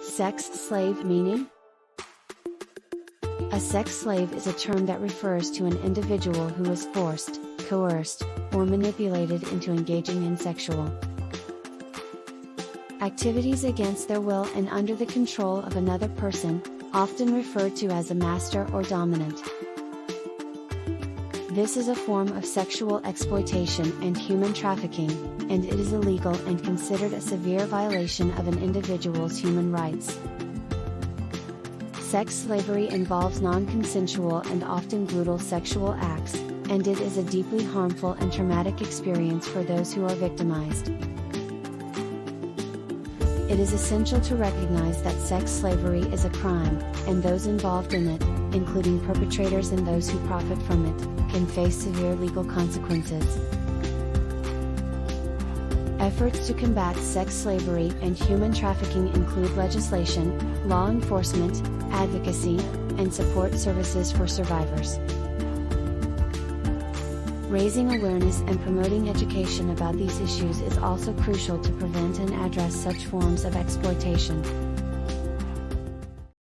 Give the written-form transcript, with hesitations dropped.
Sex slave meaning? A sex slave is a term that refers to an individual who is forced, coerced, or manipulated into engaging in sexual activities against their will and under the control of another person, often referred to as a master or dominant. This is a form of sexual exploitation and human trafficking, and it is illegal and considered a severe violation of an individual's human rights. Sex slavery involves non-consensual and often brutal sexual acts, and it is a deeply harmful and traumatic experience for those who are victimized. It is essential to recognize that sex slavery is a crime, and those involved in it, including perpetrators and those who profit from it, can face severe legal consequences. Efforts to combat sex slavery and human trafficking include legislation, law enforcement, advocacy, and support services for survivors. Raising awareness and promoting education about these issues is also crucial to prevent and address such forms of exploitation.